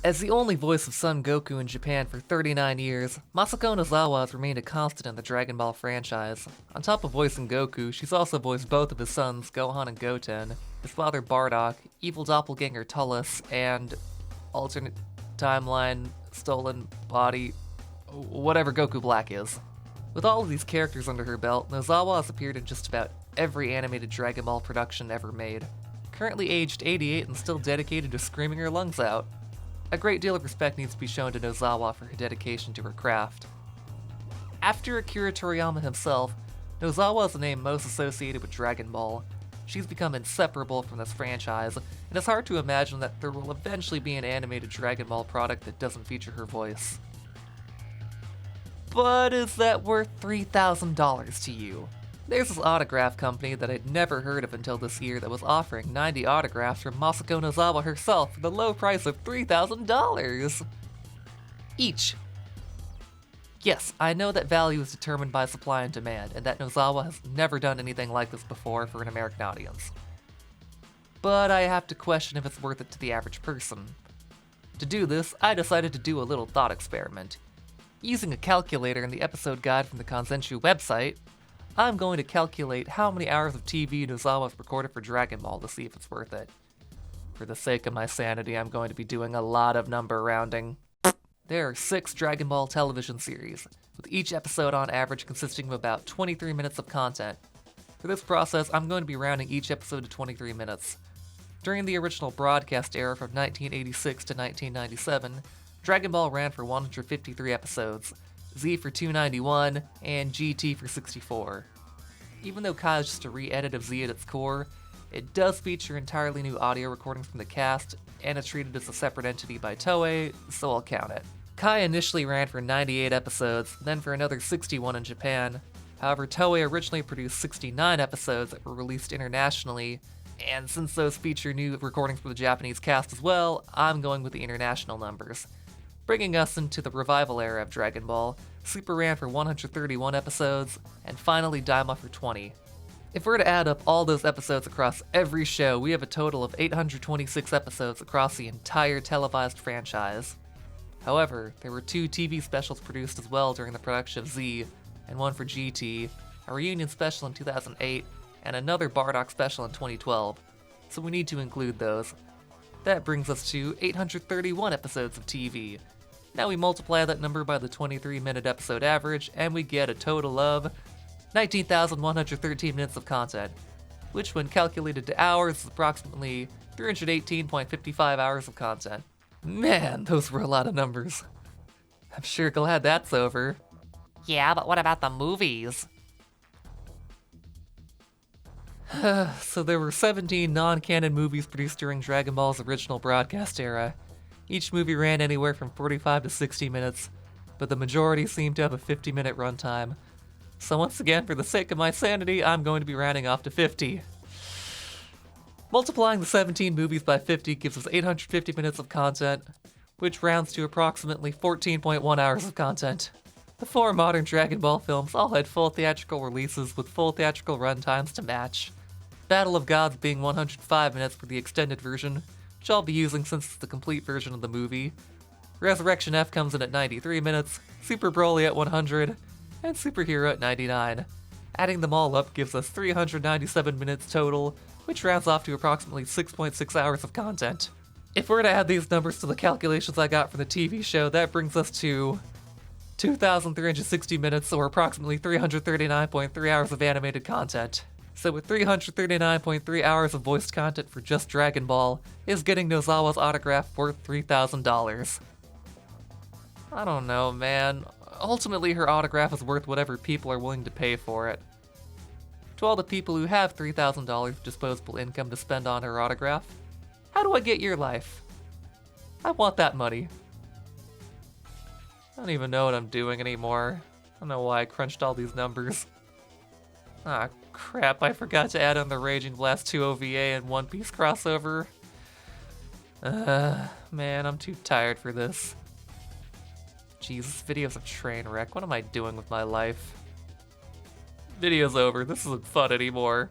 As the only voice of Son Goku in Japan for 39 years, Masako Nozawa has remained a constant in the Dragon Ball franchise. On top of voicing Goku, she's also voiced both of his sons, Gohan and Goten, his father Bardock, evil doppelganger Tullus, and alternate timeline, stolen body, whatever Goku Black is. With all of these characters under her belt, Nozawa has appeared in just about every animated Dragon Ball production ever made. Currently aged 88 and still dedicated to screaming her lungs out. A great deal of respect needs to be shown to Nozawa for her dedication to her craft. After Akira Toriyama himself, Nozawa is the name most associated with Dragon Ball. She's become inseparable from this franchise, and it's hard to imagine that there will eventually be an animated Dragon Ball product that doesn't feature her voice. But is that worth $3,000 to you? There's this autograph company that I'd never heard of until this year that was offering 90 autographs from Masako Nozawa herself for the low price of $3,000 each. Yes, I know that value is determined by supply and demand, and that Nozawa has never done anything like this before for an American audience. But I have to question if it's worth it to the average person. To do this, I decided to do a little thought experiment. Using a calculator in the episode guide from the Kanzenshu website, I'm going to calculate how many hours of TV Nozawa has recorded for Dragon Ball to see if it's worth it. For the sake of my sanity, I'm going to be doing a lot of number rounding. There are 6 Dragon Ball television series, with each episode on average consisting of about 23 minutes of content. For this process, I'm going to be rounding each episode to 23 minutes. During the original broadcast era from 1986 to 1997, Dragon Ball ran for 153 episodes, Z for 291, and GT for 64. Even though Kai is just a re-edit of Z at its core, it does feature entirely new audio recordings from the cast, and it's treated as a separate entity by Toei, so I'll count it. Kai initially ran for 98 episodes, then for another 61 in Japan. However, Toei originally produced 69 episodes that were released internationally, and since those feature new recordings for the Japanese cast as well, I'm going with the international numbers. Bringing us into the revival era of Dragon Ball, Super ran for 131 episodes, and finally Daima for 20. If we're to add up all those episodes across every show, we have a total of 826 episodes across the entire televised franchise. However, there were 2 TV specials produced as well during the production of Z, and one for GT, a reunion special in 2008, and another Bardock special in 2012, so we need to include those. That brings us to 831 episodes of TV. Now we multiply that number by the 23-minute episode average, and we get a total of 19,113 minutes of content, which when calculated to hours is approximately 318.55 hours of content. Man, those were a lot of numbers. I'm sure glad that's over. Yeah, but what about the movies? So there were 17 non-canon movies produced during Dragon Ball's original broadcast era. Each movie ran anywhere from 45 to 60 minutes, but the majority seemed to have a 50-minute runtime. So once again, for the sake of my sanity, I'm going to be rounding off to 50. Multiplying the 17 movies by 50 gives us 850 minutes of content, which rounds to approximately 14.1 hours of content. The 4 modern Dragon Ball films all had full theatrical releases with full theatrical runtimes to match. Battle of Gods being 105 minutes for the extended version, which I'll be using since it's the complete version of the movie. Resurrection F comes in at 93 minutes, Super Broly at 100, and Super Hero at 99. Adding them all up gives us 397 minutes total, which rounds off to approximately 6.6 hours of content. If we're to add these numbers to the calculations I got for the TV show, that brings us to 2,360 minutes, or approximately 339.3 hours of animated content. So with 339.3 hours of voiced content for just Dragon Ball, is getting Nozawa's autograph worth $3,000? I don't know, man. Ultimately, her autograph is worth whatever people are willing to pay for it. To all the people who have $3,000 of disposable income to spend on her autograph, how do I get your life? I want that money. I don't even know what I'm doing anymore. I don't know why I crunched all these numbers. Ah, crap, I forgot to add on the Raging Blast 2 OVA and One Piece crossover. Man, I'm too tired for this. Jeez, this video's a train wreck. What am I doing with my life? Video's over. This isn't fun anymore.